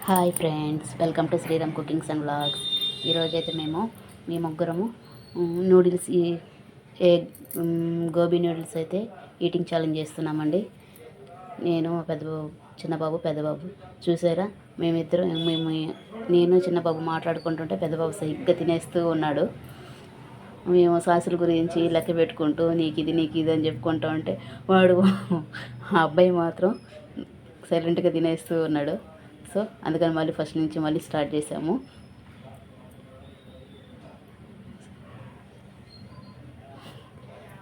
Hi friends, welcome to Sriram cookings and vlogs. ఈరోజైతే మీ ముగ్గురము నూడిల్స్ గోబీ నూడిల్స్ అయితే ఈటింగ్ ఛాలెంజ్ చేస్తున్నామండి. నేను చిన్నబాబు పెద్దబాబు చూసారా, నేను చిన్నబాబు మాట్లాడుకుంటుంటే పెద్దబాబు సరిగ్గా తినేస్తూ ఉన్నాడు. మేము సాసుల గురించి లెక్క పెట్టుకుంటూ నీకు ఇది అని చెప్పుకుంటూ ఉంటే వాడు ఆ అబ్బాయి మాత్రం సైలెంట్గా తినేస్తూ ఉన్నాడు. సో అందుకని మళ్ళీ ఫస్ట్ నుంచి మళ్ళీ స్టార్ట్ చేసాము.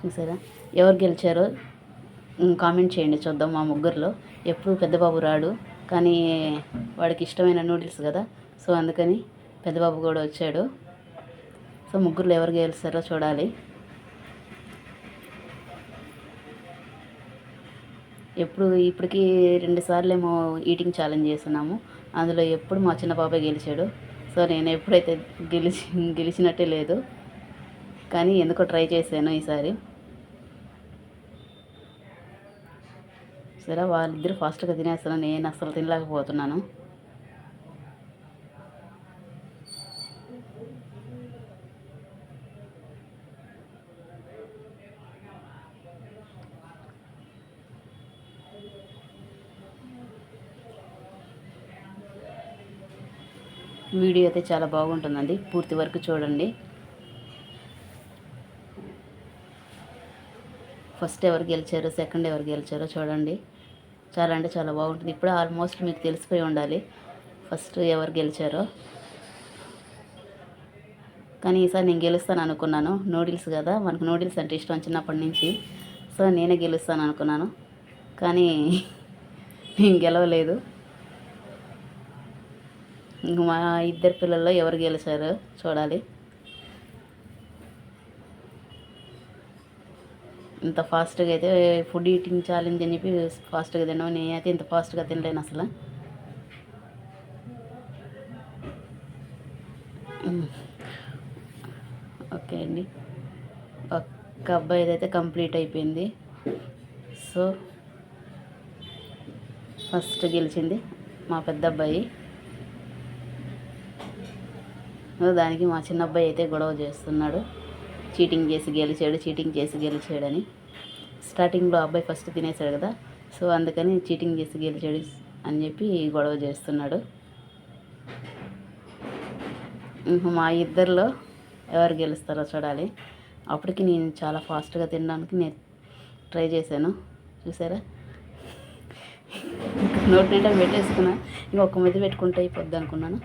చూసారా, ఎవరు గెలిచారో కామెంట్ చేయండి చూద్దాం. మా ముగ్గురులో ఎప్పుడు పెద్దబాబు రాడు, కానీ వాడికి ఇష్టమైన నూడిల్స్ కదా, సో అందుకని పెద్దబాబు కూడా వచ్చాడు. సో ముగ్గురులో ఎవరు గెలుస్తారో చూడాలి. ఇప్పటికి 2 సార్లు ఏమో ఈటింగ్ ఛాలెంజ్ చేస్తున్నాము. అందులో ఎప్పుడు మా చిన్న బాబాయ్ గెలిచాడు. సో నేను ఎప్పుడైతే గెలిచినట్టే లేదు, కానీ ఎందుకో ట్రై చేశాను ఈసారి. సరే, వాళ్ళిద్దరు ఫాస్ట్గా తినేస్తాను, నేను అసలు తినలేకపోతున్నాను. వీడియో అయితే చాలా బాగుంటుందండి, పూర్తి వరకు చూడండి. ఫస్ట్ ఎవరు గెలిచారో, సెకండ్ ఎవరు గెలిచారో చూడండి. చాలా అంటే చాలా బాగుంటుంది. ఇప్పుడు ఆల్మోస్ట్ మీకు తెలిసిపోయి ఉండాలి ఫస్ట్ ఎవరు గెలిచారో. కానీ ఈసారి నేను గెలుస్తాను అనుకున్నాను. నూడిల్స్ కదా, మనకు నూడిల్స్ అంటే ఇష్టం చిన్నప్పటి నుంచి. సో నేనే గెలుస్తాను అనుకున్నాను, కానీ నేను గెలవలేదు. ఇంక మా ఇద్దరు పిల్లల్లో ఎవరు గెలిచారో చూడాలి. ఇంత ఫాస్ట్గా అయితే ఫుడ్ ఈటింగ్ ఛాలెంజ్ అని చెప్పి ఫాస్ట్గా తిన్నాము. నేనైతే ఇంత ఫాస్ట్గా తినలేను అసలు. ఓకే అండి, ఒక్క అబ్బాయిది అయితే కంప్లీట్ అయిపోయింది. సో ఫస్ట్ గెలిచింది మా పెద్ద అబ్బాయి. దానికి మా చిన్న అబ్బాయి అయితే గొడవ చేస్తున్నాడు, చీటింగ్ చేసి గెలిచాడని. స్టార్టింగ్లో అబ్బాయి ఫస్ట్ తినేసాడు కదా, సో అందుకని చీటింగ్ చేసి గెలిచాడు అని చెప్పి గొడవ చేస్తున్నాడు. మా ఇద్దరిలో ఎవరు గెలుస్తారో చూడాలి. అప్పటికి నేను చాలా ఫాస్ట్గా తినడానికి నేను ట్రై చేశాను. చూసారా, నోటి నిండా పెట్టేసుకున్నా, ఇంకొక ముద్ద పెట్టుకుంటే అయిపోద్ది అనుకున్నాను.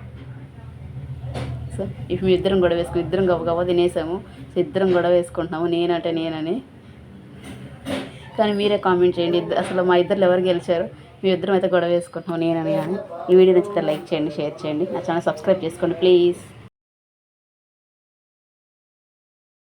సో ఇప్పుడు ఇద్దరం గొడవ వేసుకుని ఇద్దరం గబగబా తినేసాము. సో ఇద్దరం గొడవ వేసుకుంటున్నాము, నేనని. కానీ మీరే కామెంట్ చేయండి, అసలు మా ఇద్దరు ఎవరు గెలిచారు. మీ ఇద్దరం అయితే గొడవ వేసుకుంటున్నాము నేనని. ఈ వీడియో నచ్చితే లైక్ చేయండి, షేర్ చేయండి, నా ఛానల్ సబ్స్క్రైబ్ చేసుకోండి ప్లీజ్.